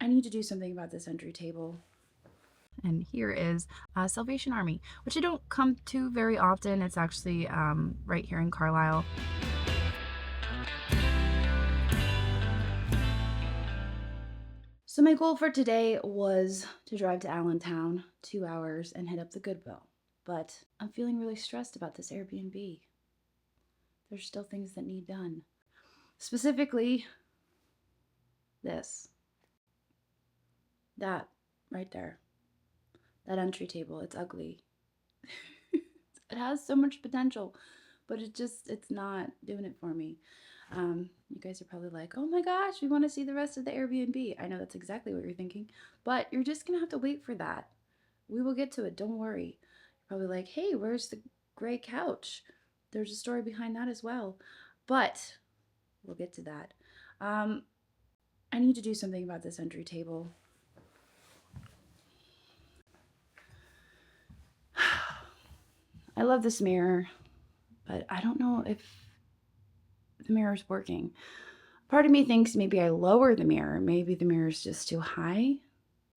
need to do something about this entry table. And here is Salvation Army, which I don't come to very often. It's actually right here in Carlisle. So my goal for today was to drive to Allentown, 2 hours, and hit up the Goodwill. But I'm feeling really stressed about this Airbnb. There's still things that need done. Specifically, this. That right there. That entry table, it's ugly. It has so much potential, but it's not doing it for me. You guys are probably like, oh my gosh, we want to see the rest of the Airbnb. I know that's exactly what you're thinking, but you're just gonna have to wait for that. We will get to it, don't worry. You're probably like, hey, where's the gray couch? There's a story behind that as well, but we'll get to that. I need to do something about this entry table. I love this mirror, but I don't know if the mirror's working. Part of me thinks maybe I lower the mirror. Maybe the mirror's just too high.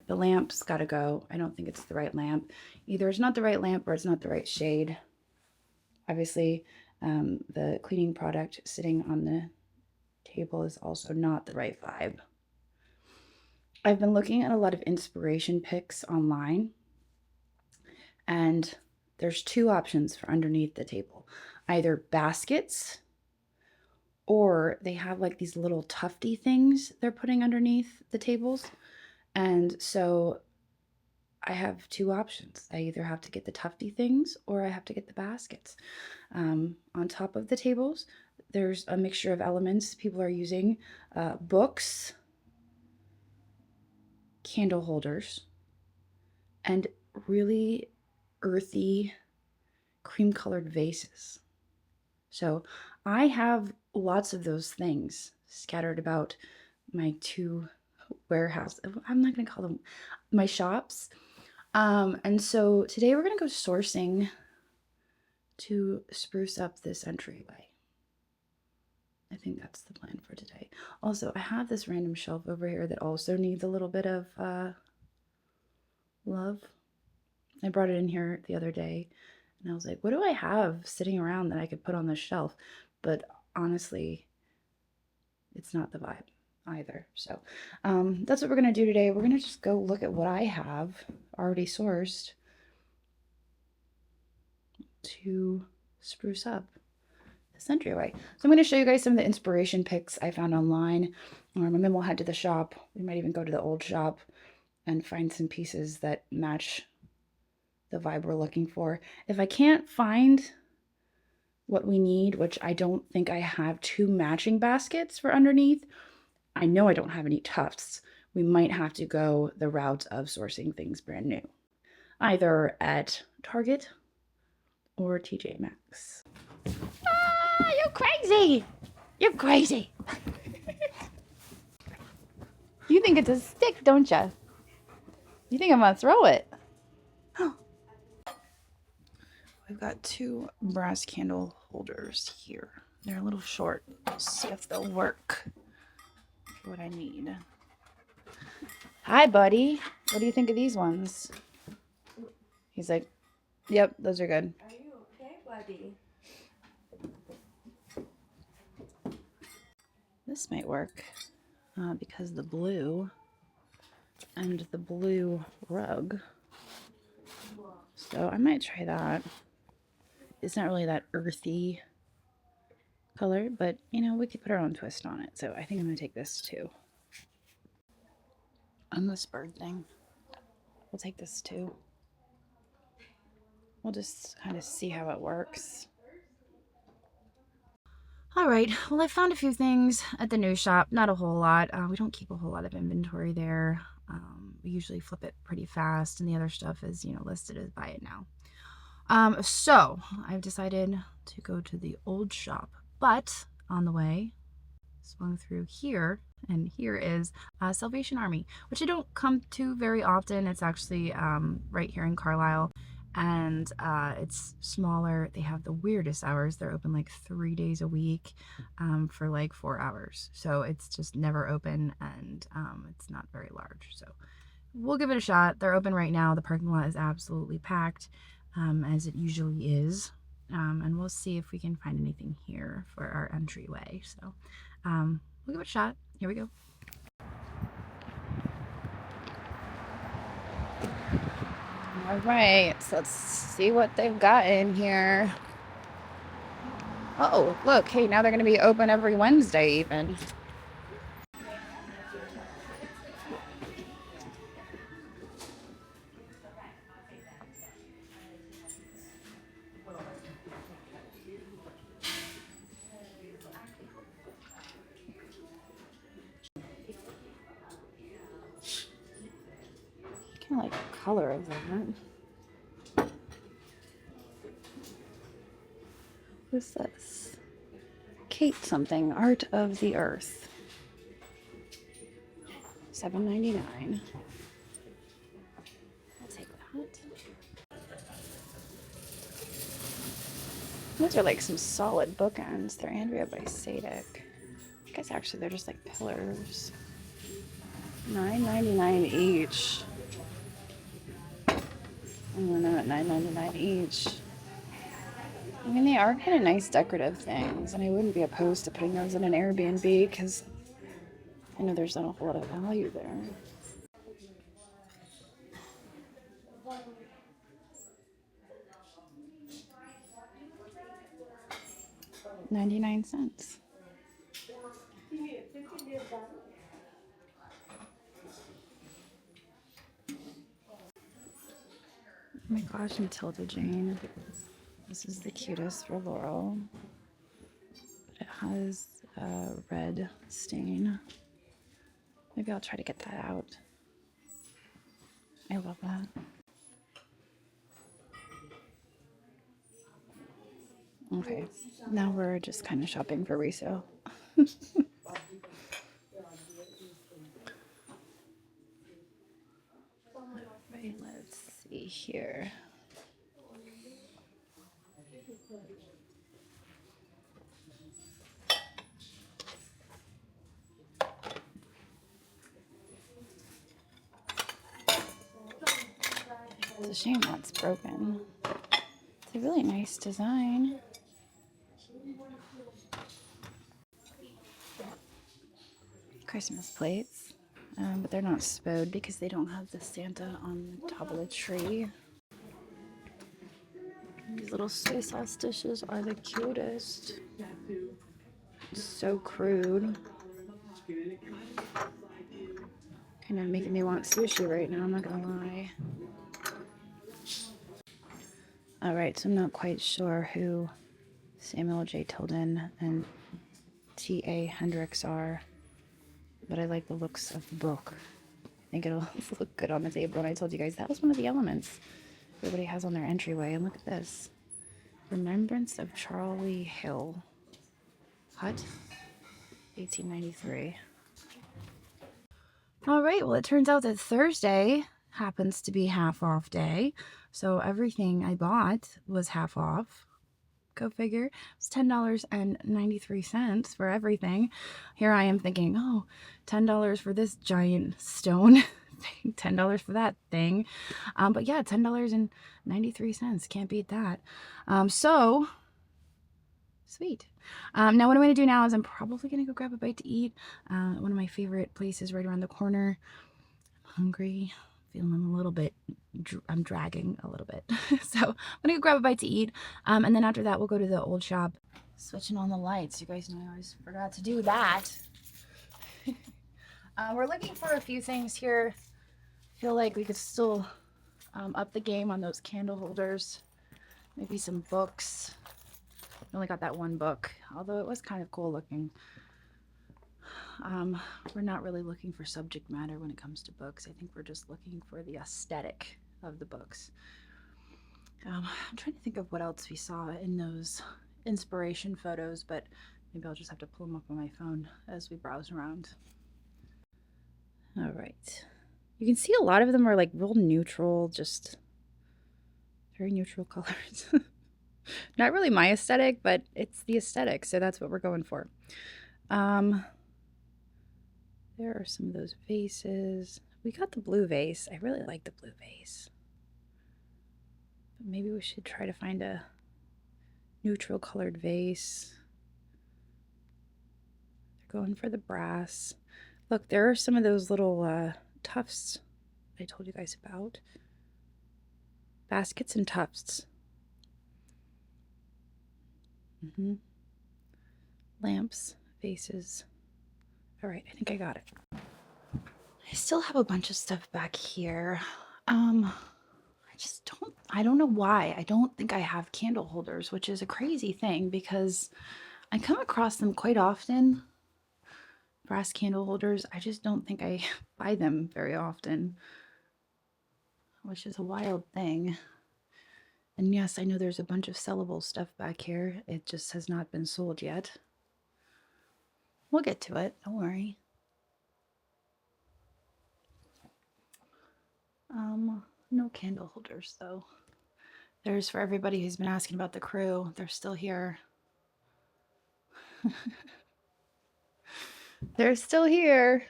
The lamp's gotta go. I don't think it's the right lamp. Either it's not the right lamp or it's not the right shade. Obviously, the cleaning product sitting on the table is also not the right vibe. I've been looking at a lot of inspiration pics online, and there's two options for underneath the table. Either baskets, or they have like these little tufty things they're putting underneath the tables. And so I have two options. I either have to get the tufty things or I have to get the baskets. On top of the tables, there's a mixture of elements. People are using books, candle holders, and really earthy cream colored vases. So I have lots of those things scattered about my two warehouse. I'm not going to call them my shops. And so today we're going to go sourcing to spruce up this entryway. I think that's the plan for today. Also, I have this random shelf over here that also needs a little bit of love. I brought it in here the other day and I was like, what do I have sitting around that I could put on this shelf? But honestly, it's not the vibe either. So that's what we're going to do today. We're going to just go look at what I have already sourced to spruce up this entryway. So I'm going to show you guys some of the inspiration pics I found online. And then we'll head to the shop. We might even go to the old shop and find some pieces that match the vibe we're looking for. If I can't find what we need, which I don't think I have two matching baskets for underneath, I know I don't have any tufts. We might have to go the route of sourcing things brand new, either at Target or TJ Maxx. Ah, you're crazy! You're crazy! You think it's a stick, don't you? You think I'm gonna throw it? I've got two brass candle holders here. They're a little short. Let's see if they'll work for what I need. Hi, buddy. What do you think of these ones? He's like, yep, those are good. Are you okay, buddy? This might work because the blue and the blue rug. So I might try that. It's not really that earthy color, but you know, we could put our own twist on it. So I think I'm gonna take this too. On this bird thing, we'll take this too. We'll just kind of see how it works. All right, well, I found a few things at the new shop, not a whole lot. We don't keep a whole lot of inventory there. We usually flip it pretty fast, and the other stuff is, you know, listed as buy it now. So I've decided to go to the old shop, but on the way, swung through here, and here is Salvation Army, which I don't come to very often. It's actually right here in Carlisle, and it's smaller. They have the weirdest hours. They're open like 3 days a week for like 4 hours. So it's just never open, and it's not very large. So we'll give it a shot. They're open right now. The parking lot is absolutely packed, as it usually is. And we'll see if we can find anything here for our entryway. So we'll give it a shot. Here we go. All right, so let's see what they've got in here. Oh, look, hey, now they're going to be open every Wednesday even. Kind of like the color of that. What's this? Kate something, Art of the Earth. $7.99. I'll take that. Those are like some solid bookends. They're Andrea by Sadek. I guess actually they're just like pillars. $9.99 each. I don't know, at $9.99 each. I mean, they are kind of nice decorative things, and I wouldn't be opposed to putting those in an Airbnb because I know there's not a whole lot of value there. $0.99. Oh my gosh, Matilda Jane. This is the cutest for Laurel. But it has a red stain. Maybe I'll try to get that out. I love that. Okay, now we're just kind of shopping for resale. Right, let's see here. It's a shame that's broken. It's a really nice design. Christmas plates, but they're not spode because they don't have the Santa on the top of the tree. These little soy sauce dishes are the cutest. So crude. Kind of making me want sushi right now, I'm not gonna lie. Alright, so I'm not quite sure who Samuel J. Tilden and T.A. Hendricks are, but I like the looks of the book. I think it'll look good on the table, and I told you guys that was one of the elements everybody has on their entryway. And look at this. Remembrance of Charlie Hill. Hut, 1893. All right, well, it turns out that Thursday happens to be half off day. So everything I bought was half off. Go figure. It's $10.93 for everything. Here I am thinking, oh, $10 for this giant stone. $10 for that thing. But yeah, $10.93. Can't beat that. So sweet. Now what I'm going to do now is I'm probably going to go grab a bite to eat. One of my favorite places right around the corner. I'm hungry. Feeling a little bit, I'm dragging a little bit. So I'm gonna go grab a bite to eat. And then after that, we'll go to the old shop. Switching on the lights. You guys know I always forgot to do that. We're looking for a few things here. Feel like we could still up the game on those candle holders. Maybe some books. I only got that one book, although it was kind of cool looking. We're not really looking for subject matter when it comes to books. I think we're just looking for the aesthetic of the books. I'm trying to think of what else we saw in those inspiration photos, but maybe I'll just have to pull them up on my phone as we browse around. All right. You can see a lot of them are like real neutral, just Very neutral colors. Not really my aesthetic, but it's the aesthetic, so that's what we're going for. There are some of those vases. We got the blue vase. I really like the blue vase. But maybe we should try to find a neutral colored vase. They're going for the brass. Look, there are some of those little tufts I told you guys about. Baskets and tufts. Lamps, vases. All right, I think I got it. I still have a bunch of stuff back here. I don't know why. I don't think I have candle holders, which is a crazy thing because I come across them quite often. Brass candle holders. I just don't think I buy them very often, which is a wild thing. And yes, I know there's a bunch of sellable stuff back here. It just has not been sold yet. We'll get to it. Don't worry. No candle holders though. There's for everybody who's been asking about the crew. They're still here. They're still here.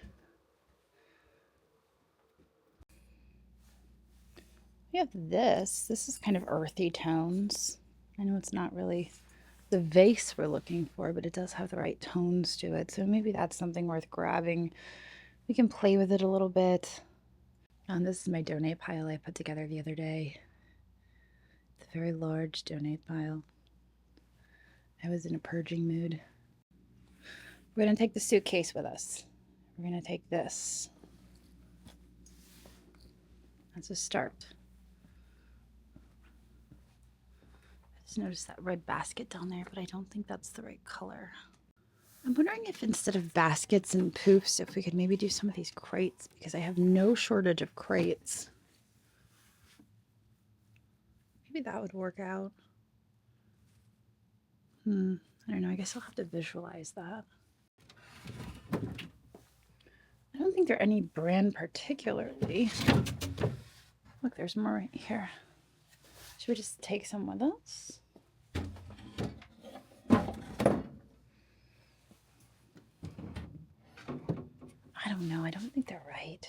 We have this. This is kind of earthy tones. I know it's not really the vase we're looking for, but it does have the right tones to it. So maybe that's something worth grabbing. We can play with it a little bit. This is my donate pile I put together the other day. It's a very large donate pile. I was in a purging mood. We're going to take the suitcase with us. We're going to take this. That's a start. I just noticed that red basket down there, but I don't think that's the right color. I'm wondering if instead of baskets and poofs, if we could maybe do some of these crates, because I have no shortage of crates. Maybe that would work out. I don't know. I guess I'll have to visualize that. I don't think they're any brand particularly. Look, there's more right here. Should we just take some with us? I don't know. I don't think they're right.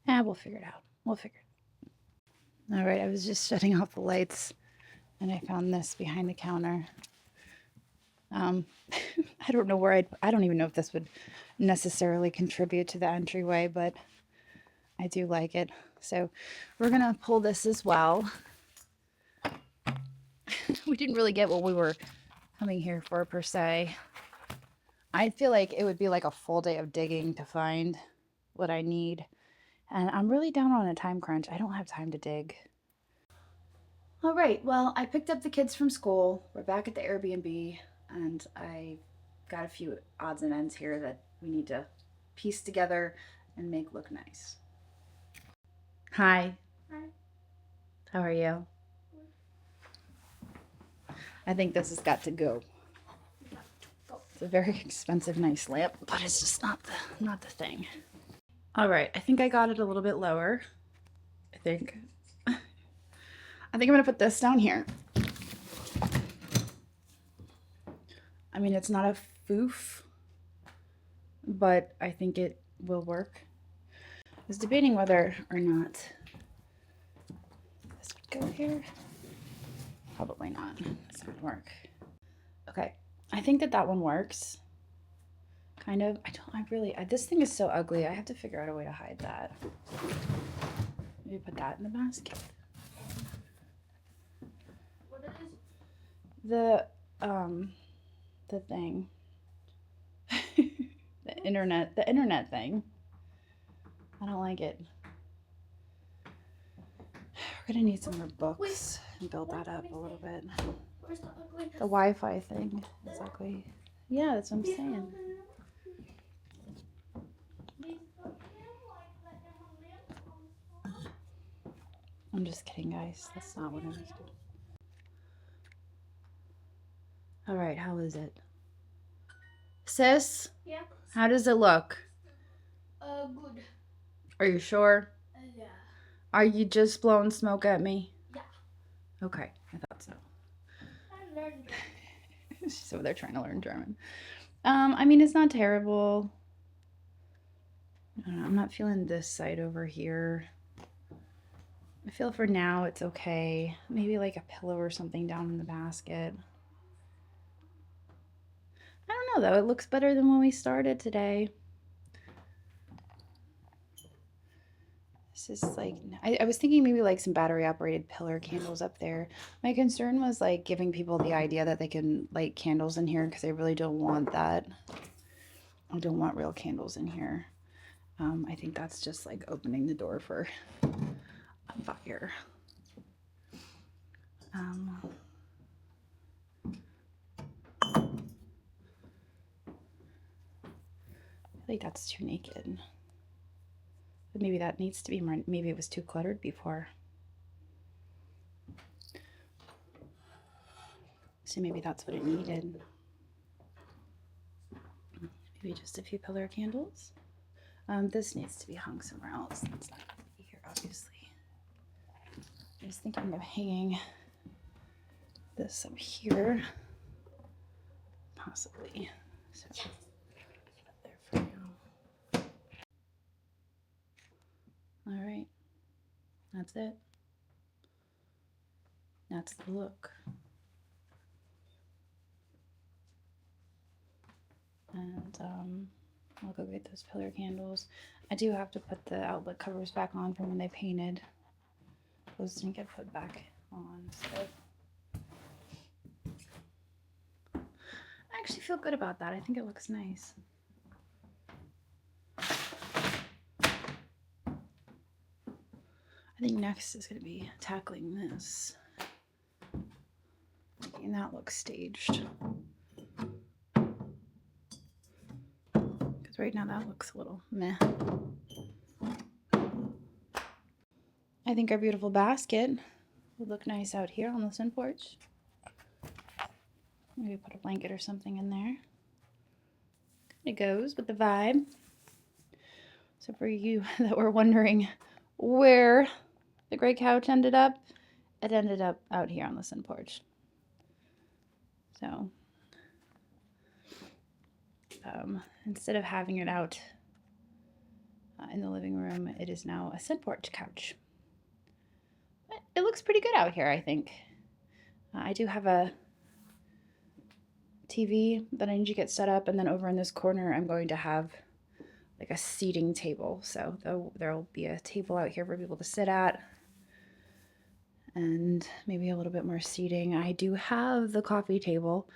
We'll figure it out. We'll figure it out. All right, I was just shutting off the lights and I found this behind the counter. I don't know where I don't even know if this would necessarily contribute to the entryway, but I do like it. So we're gonna pull this as well. We didn't really get what we were coming here for per se. I feel like it would be like a full day of digging to find what I need. And I'm really down on a time crunch. I don't have time to dig. All right, well, I picked up the kids from school. We're back at the Airbnb, and I got a few odds and ends here that we need to piece together and make look nice. Hi. Hi. How are you? I think this has got to go. It's a very expensive, nice lamp, but it's just not the thing. All right, I think I got it a little bit lower. I think I'm gonna put this down here. I mean, it's not a foof, but I think it will work. I was debating whether or not this would go here. Probably not. It's gonna work. Okay, I think that one works. Kind of. This thing is so ugly. I have to figure out a way to hide that. Maybe put that in the basket. What is the thing? the internet thing. I don't like it. We're gonna need some more books and build that up a little bit. The Wi-Fi thing is ugly. Yeah, that's what I'm saying. I'm just kidding, guys. That's not what I was doing. All right, how is it? Sis? Yeah. How does it look? Good. Are you sure? Yeah. Are you just blowing smoke at me? Yeah. Okay, I thought so. I learned it. She's over there trying to learn German. I mean, it's not terrible. I don't know, I'm not feeling this side over here. I feel for now it's okay. Maybe like a pillow or something down in the basket. I don't know though. It looks better than when we started today. This is like, I was thinking maybe like some battery operated pillar candles up there. My concern was like giving people the idea that they can light candles in here because I really don't want that. I don't want real candles in here. I think that's just like opening the door for a fire. I think that's too naked. But maybe that needs to be more, maybe it was too cluttered before. So maybe that's what it needed. Maybe just a few pillar candles. This needs to be hung somewhere else. It's not going to be here, obviously. I was thinking of hanging this up here, possibly. So put there for now. All right, that's it. That's the look. And I'll go get those pillar candles. I do have to put the outlet covers back on from when they painted. Those didn't get put back on, so I actually feel good about that. I think it looks nice. I think next is going to be tackling this, making that look staged. Because right now that looks a little meh. I think our beautiful basket would look nice out here on the sun porch. Maybe put a blanket or something in there. It goes with the vibe. So for you that were wondering where the gray couch ended up, it ended up out here on the sun porch. So instead of having it out in the living room, it is now a sun porch couch. But it looks pretty good out here, I think. I do have a TV that I need to get set up, and then over in this corner I'm going to have like a seating table. So there'll be a table out here for people to sit at, and maybe a little bit more seating. I do have the coffee table.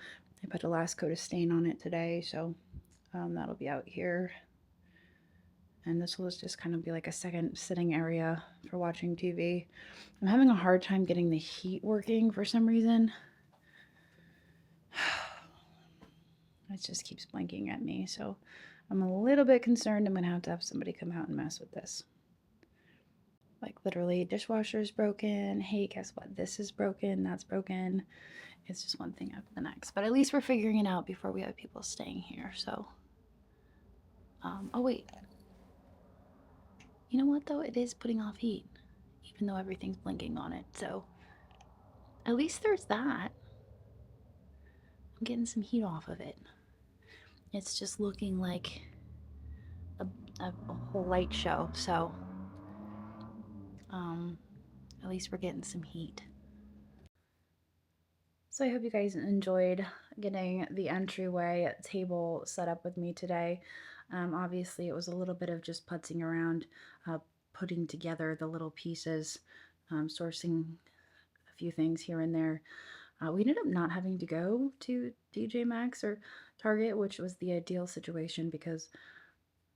I put a last coat of stain on it today, so that'll be out here. And this will just kind of be like a second sitting area for watching TV. I'm having a hard time getting the heat working for some reason. It just keeps blinking at me, so I'm a little bit concerned I'm gonna have to have somebody come out and mess with this. Like literally, dishwasher's broken. Hey, guess what? This is broken. That's broken. It's just one thing after the next. But at least we're figuring it out before we have people staying here. So, oh wait. You know what though? It is putting off heat, even though everything's blinking on it. So, at least there's that. I'm getting some heat off of it. It's just looking like a whole light show. So, at least we're getting some heat. So I hope you guys enjoyed getting the entryway table set up with me today. Obviously, it was a little bit of just putzing around, putting together the little pieces, sourcing a few things here and there. We ended up not having to go to TJ Maxx or Target, which was the ideal situation because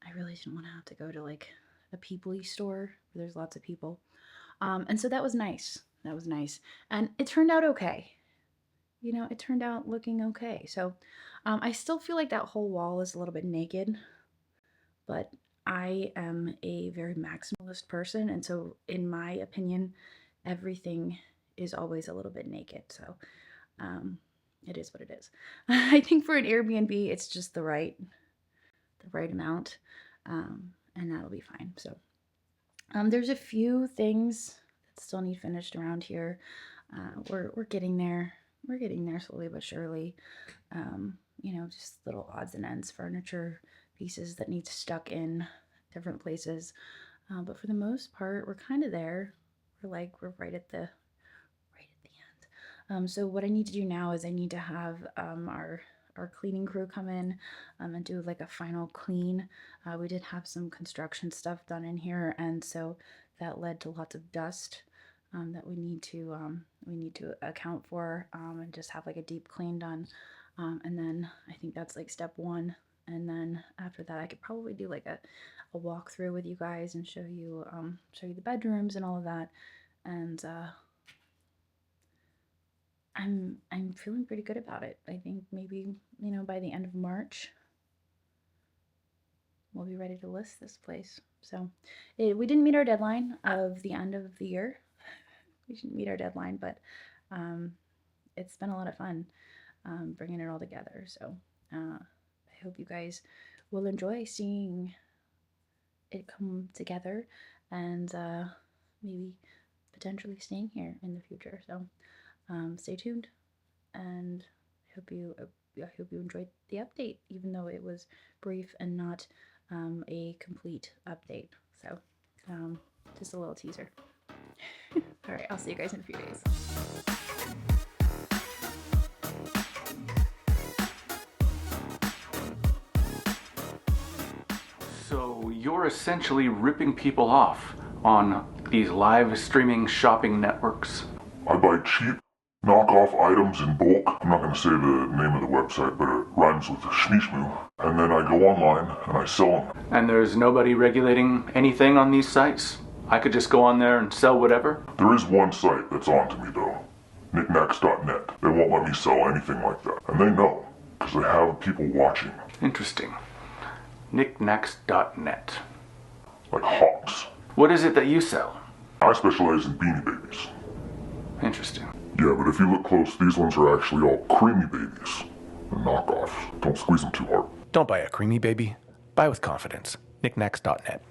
I really didn't want to have to go to like a people-y store where there's lots of people. And so that was nice. That was nice. And it turned out okay. You know, it turned out looking okay. So I still feel like that whole wall is a little bit naked, but I am a very maximalist person. And so, in my opinion, everything is always a little bit naked. So it is what it is. I think for an Airbnb, it's just the right amount, and that'll be fine. So there's a few things that still need finished around here. we're getting there. We're getting there slowly but surely. You know, just little odds and ends, furniture pieces that need stuck in different places. But for the most part, we're kind of there. We're right at the end. So what I need to do now is I need to have our cleaning crew come in and do like a final clean. We did have some construction stuff done in here, and so that led to lots of dust that we need to account for and just have like a deep clean done. And then I think that's like step one. And then after that, I could probably do like a walkthrough with you guys and show you the bedrooms and all of that. And I'm feeling pretty good about it. I think maybe, you know, by the end of March we'll be ready to list this place. So we didn't meet our deadline of the end of the year. We didn't meet our deadline, but it's been a lot of fun bringing it all together. So I hope you guys will enjoy seeing it come together and maybe potentially staying here in the future. So stay tuned, and I hope you enjoyed the update, even though it was brief and not a complete update. So just a little teaser. All right, I'll see you guys in a few days. So you're essentially ripping people off on these live streaming shopping networks. I buy cheap, knockoff items in bulk. I'm not going to say the name of the website, but it rhymes with shmishmoo. And then I go online and I sell them. And there's nobody regulating anything on these sites? I could just go on there and sell whatever? There is one site that's on to me though. Knickknacks.net. They won't let me sell anything like that. And they know, because they have people watching. Interesting. Knickknacks.net. Like hawks. What is it that you sell? I specialize in Beanie Babies. Interesting. Yeah, but if you look close, these ones are actually all creamy babies. They're knockoffs. Don't squeeze them too hard. Don't buy a creamy baby. Buy with confidence. Knickknacks.net.